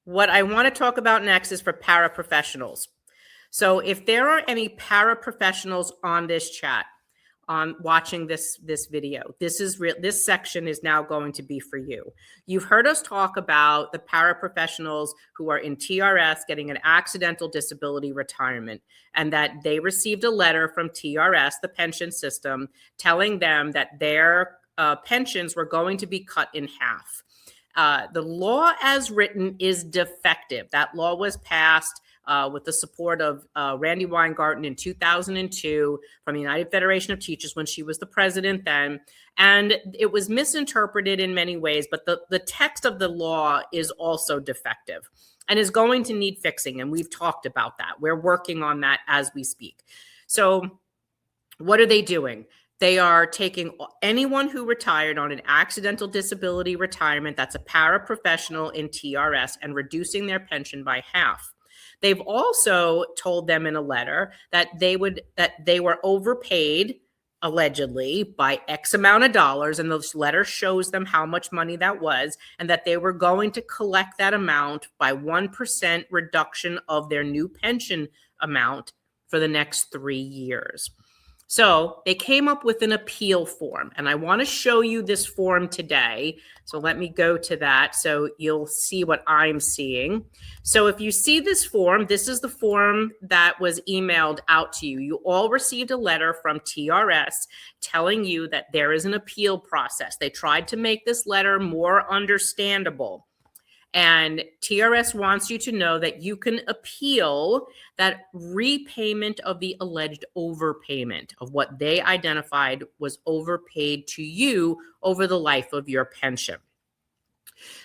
What I want to talk about next is for paraprofessionals. So if there are any paraprofessionals on this chat, on watching this video, this section is now going to be for you. You've heard us talk about the paraprofessionals who are in TRS getting an accidental disability retirement, and that they received a letter from TRS, the pension system, telling them that their pensions were going to be cut in half. The law as written is defective. That law was passed with the support of Randy Weingarten in 2002 from the United Federation of Teachers when she was the president then. And it was misinterpreted in many ways, but the text of the law is also defective and is going to need fixing. And we've talked about that. We're working on that as we speak. So what are they doing? They are taking anyone who retired on an accidental disability retirement, that's a paraprofessional in TRS, and reducing their pension by half. They've also told them in a letter that they were overpaid, allegedly, by X amount of dollars, and this letter shows them how much money that was, and that they were going to collect that amount by 1% reduction of their new pension amount for the next 3 years. So they came up with an appeal form, and I want to show you this form today. So let me go to that so you'll see what I'm seeing. So if you see this form, this is the form that was emailed out to you. You all received a letter from TRS telling you that there is an appeal process. They tried to make this letter more understandable. And TRS wants you to know that you can appeal that repayment of the alleged overpayment of what they identified was overpaid to you over the life of your pension.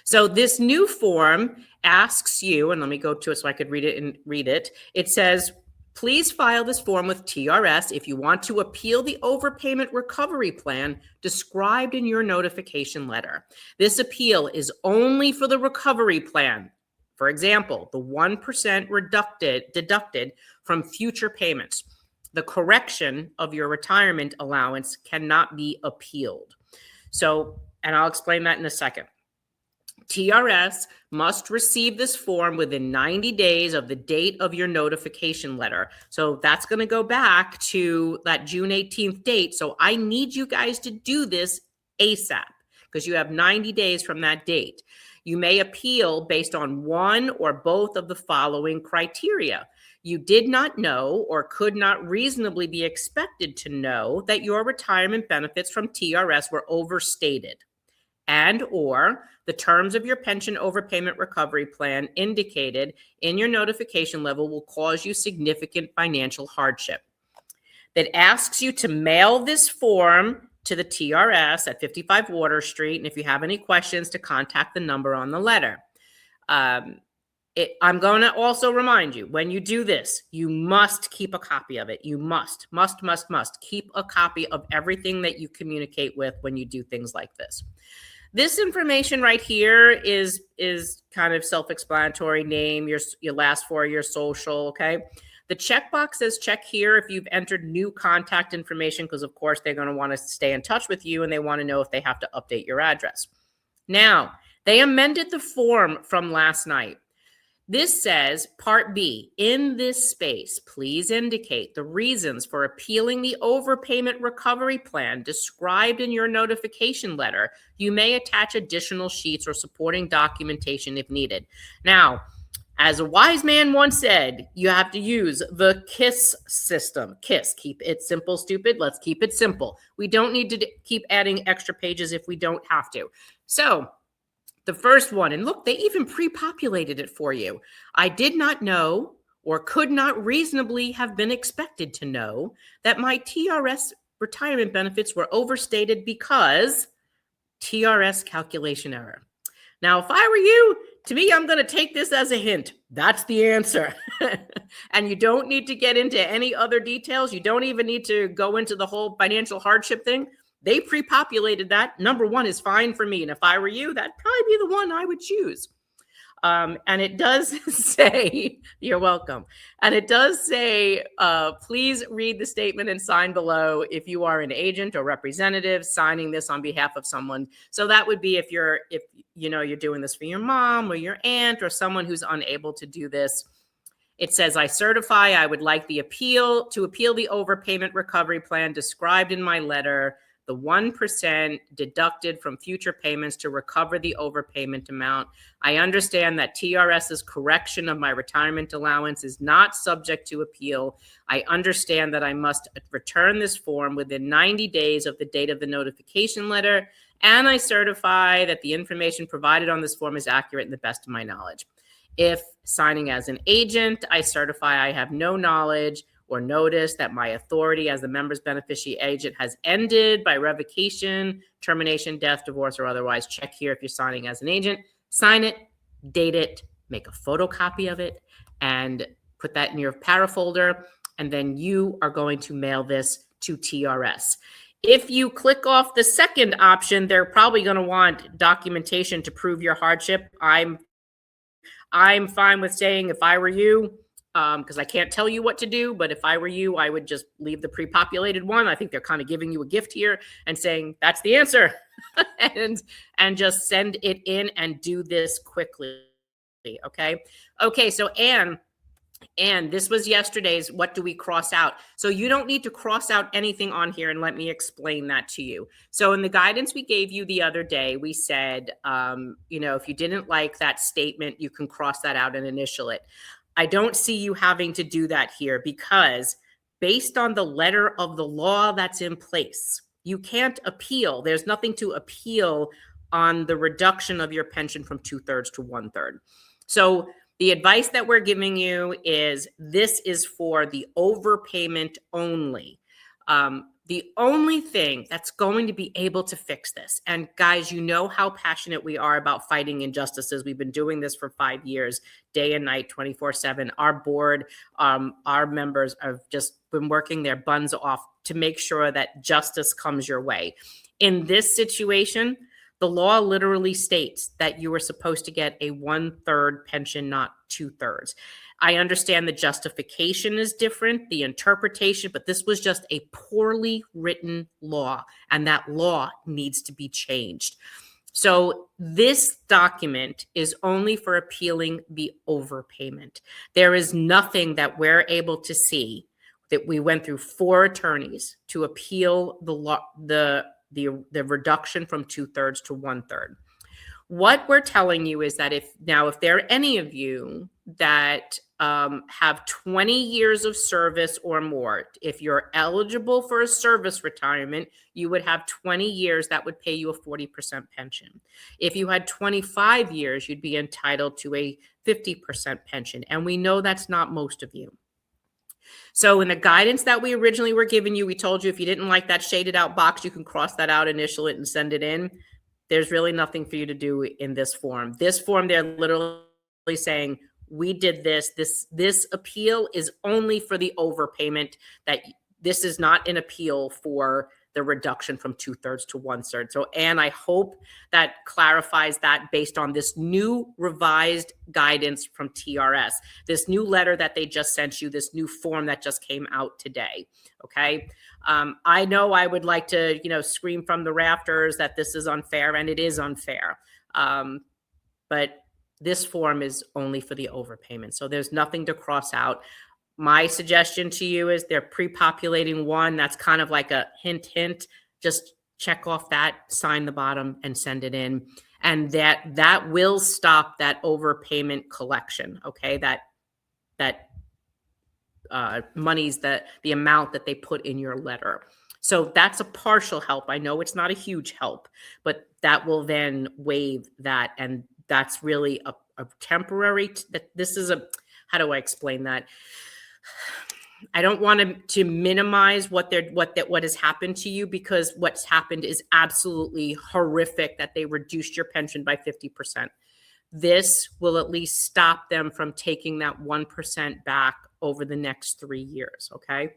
So this new form asks you, and let me go to it so I could read it. It says, please file this form with TRS if you want to appeal the overpayment recovery plan described in your notification letter. This appeal is only for the recovery plan. For example, the 1% deducted from future payments. The correction of your retirement allowance cannot be appealed. So, and I'll explain that in a second. TRS must receive this form within 90 days of the date of your notification letter. So that's going to go back to that June 18th date. So I need you guys to do this ASAP because you have 90 days from that date. You may appeal based on one or both of the following criteria. You did not know or could not reasonably be expected to know that your retirement benefits from TRS were overstated, and or the terms of your pension overpayment recovery plan indicated in your notification level will cause you significant financial hardship. That asks you to mail this form to the TRS at 55 Water Street, and if you have any questions, to contact the number on the letter. I'm going to also remind you, when you do this, you must keep a copy of it. You must keep a copy of everything that you communicate with when you do things like this. This information right here is kind of self-explanatory. Name, your last four, your social, okay? The checkbox says check here if you've entered new contact information, because of course they're going to want to stay in touch with you and they want to know if they have to update your address. Now, they amended the form from last night. This says, Part B, in this space, please indicate the reasons for appealing the overpayment recovery plan described in your notification letter. You may attach additional sheets or supporting documentation if needed. Now, as a wise man once said, you have to use the KISS system. KISS, keep it simple, stupid. Let's keep it simple. We don't need to keep adding extra pages if we don't have to. So, the first one, and look, they even pre-populated it for you. I did not know or could not reasonably have been expected to know that my TRS retirement benefits were overstated because TRS calculation error. Now, if I were you, to me, I'm going to take this as a hint. That's the answer. And you don't need to get into any other details. You don't even need to go into the whole financial hardship thing. They pre-populated that. Number one is fine for me. And if I were you, that'd probably be the one I would choose. And it does say, you're welcome. And it does say, please read the statement and sign below if you are an agent or representative signing this on behalf of someone. So that would be if you know, you're doing this for your mom or your aunt or someone who's unable to do this. It says, I certify I would like to appeal the overpayment recovery plan described in my letter, the 1% deducted from future payments to recover the overpayment amount. I understand that TRS's correction of my retirement allowance is not subject to appeal. I understand that I must return this form within 90 days of the date of the notification letter, and I certify that the information provided on this form is accurate in the best of my knowledge. If signing as an agent, I certify I have no knowledge or notice that my authority as the member's beneficiary agent has ended by revocation, termination, death, divorce, or otherwise. Check here if you're signing as an agent. Sign it, date it, make a photocopy of it, and put that in your para folder, and then you are going to mail this to TRS. If you click off the second option, they're probably going to want documentation to prove your hardship. I'm fine with saying, if I were you, because I can't tell you what to do, but if I were you, I would just leave the pre-populated one. I think they're kind of giving you a gift here and saying, that's the answer. and just send it in and do this quickly. Okay, so Anne, this was yesterday's, what do we cross out? So you don't need to cross out anything on here, and let me explain that to you. So in the guidance we gave you the other day, we said, you know, if you didn't like that statement, you can cross that out and initial it. I don't see you having to do that here because based on the letter of the law that's in place, you can't appeal. There's nothing to appeal on the reduction of your pension from 2/3 to 1/3. So the advice that we're giving you is this is for the overpayment only. The only thing that's going to be able to fix this, and guys, you know how passionate we are about fighting injustices. We've been doing this for 5 years, day and night, 24/7. Our board, our members have just been working their buns off to make sure that justice comes your way. In this situation, the law literally states that you are supposed to get a 1/3 pension, not 2/3. I understand the justification is different, the interpretation, but this was just a poorly written law, and that law needs to be changed. So this document is only for appealing the overpayment. There is nothing that we're able to see that we went through 4 attorneys to appeal the reduction from 2/3 to 1/3. What we're telling you is that if there are any of you that have 20 years of service or more, if you're eligible for a service retirement, you would have 20 years that would pay you a 40% pension. If you had 25 years, you'd be entitled to a 50% pension. And we know that's not most of you. So in the guidance that we originally were giving you, we told you if you didn't like that shaded out box, you can cross that out, initial it, and send it in. There's really nothing for you to do in this form. This form, they're literally saying, we did this. This appeal is only for the overpayment. That this is not an appeal for the reduction from 2/3 to 1/3. So, Anne, I hope that clarifies that based on this new revised guidance from TRS, this new letter that they just sent you, this new form that just came out today. Okay. I know I would like to, scream from the rafters that this is unfair, and it is unfair. But this form is only for the overpayment. So there's nothing to cross out. My suggestion to you is they're pre-populating one. That's kind of like a hint. Just check off that, sign the bottom, and send it in. And that will stop that overpayment collection. Okay, that money's the amount that they put in your letter. So that's a partial help. I know it's not a huge help, but that will then waive that, and that's really a temporary. This is how do I explain that? I don't want to minimize what has happened to you, because what's happened is absolutely horrific, that they reduced your pension by 50%. This will at least stop them from taking that 1% back over the next 3 years, okay?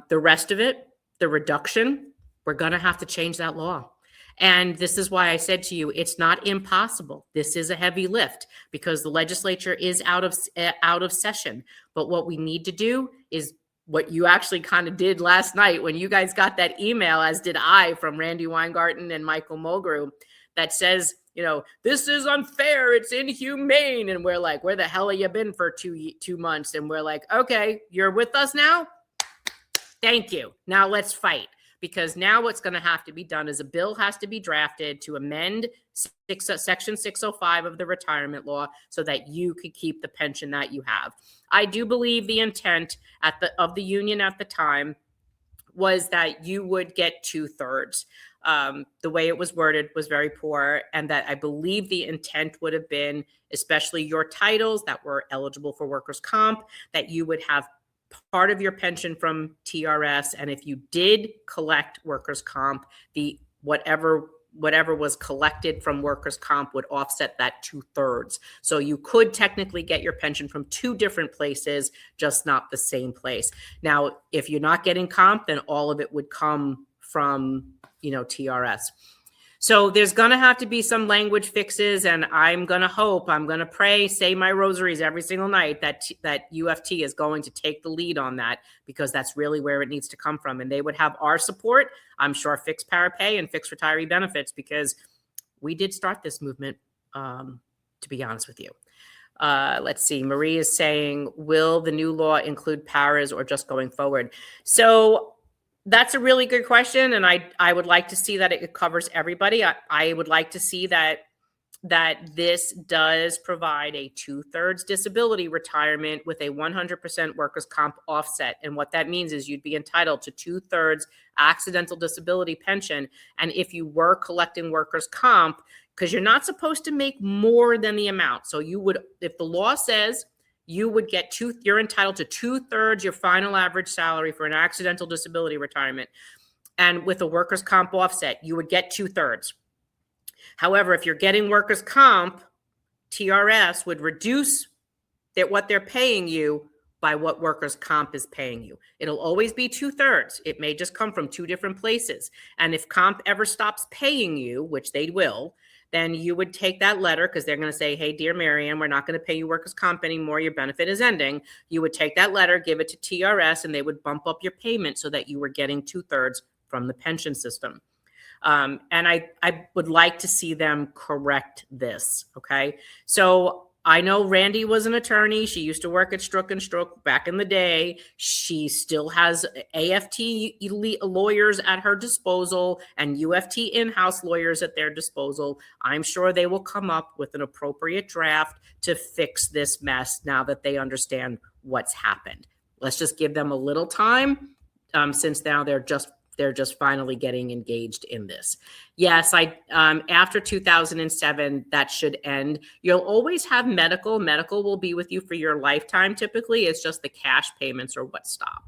The rest of it, the reduction, we're going to have to change that law. And this is why I said to you, it's not impossible. This is a heavy lift because the legislature is out of session. But what we need to do is what you actually kind of did last night when you guys got that email, as did I, from Randy Weingarten and Michael Mulgrew, that says this is unfair, it's inhumane. And we're like, where the hell have you been for 2 months? And we're like, okay, you're with us now? Thank you. Now let's fight. Because now what's going to have to be done is a bill has to be drafted to amend Section 605 of the retirement law so that you could keep the pension that you have. I do believe the intent of the union at the time was that you would get 2/3. The way it was worded was very poor, and that I believe the intent would have been, especially your titles that were eligible for workers' comp, that you would have part of your pension from TRS, and if you did collect workers' comp, the whatever was collected from workers' comp would offset that 2/3. So you could technically get your pension from 2 different places, just not the same place. Now, if you're not getting comp, then all of it would come from, TRS. So there's going to have to be some language fixes, and I'm going to pray, say my rosaries every single night that UFT is going to take the lead on that, because that's really where it needs to come from. And they would have our support, I'm sure, fix parapay and fix retiree benefits, because we did start this movement, to be honest with you. Let's see. Marie is saying, will the new law include paras or just going forward? So that's a really good question, and I would like to see that it covers everybody. I would like to see that this does provide a 2/3 disability retirement with a 100% workers' comp offset. And what that means is you'd be entitled to 2/3 accidental disability pension. And if you were collecting workers' comp, because you're not supposed to make more than the amount. So you would, if the law says you would get you're entitled to 2/3 your final average salary for an accidental disability retirement. And with a workers' comp offset, you would get 2/3. However, if you're getting workers' comp, TRS would reduce what they're paying you by what workers' comp is paying you. It'll always be 2/3. It may just come from 2 different places. And if comp ever stops paying you, which they will, then you would take that letter, because they're going to say, hey, dear Marianne, we're not going to pay you workers' comp anymore. Your benefit is ending. You would take that letter, give it to TRS, and they would bump up your payment so that you were getting 2/3 from the pension system. And I would like to see them correct this. Okay. So I know Randy was an attorney. She used to work at Strook and Strook back in the day. She still has AFT lawyers at her disposal and UFT in-house lawyers at their disposal. I'm sure they will come up with an appropriate draft to fix this mess now that they understand what's happened. Let's just give them a little time, since now they're just finally getting engaged in this. Yes, after 2007, that should end. You'll always have medical. Medical will be with you for your lifetime. Typically, it's just the cash payments are what stop.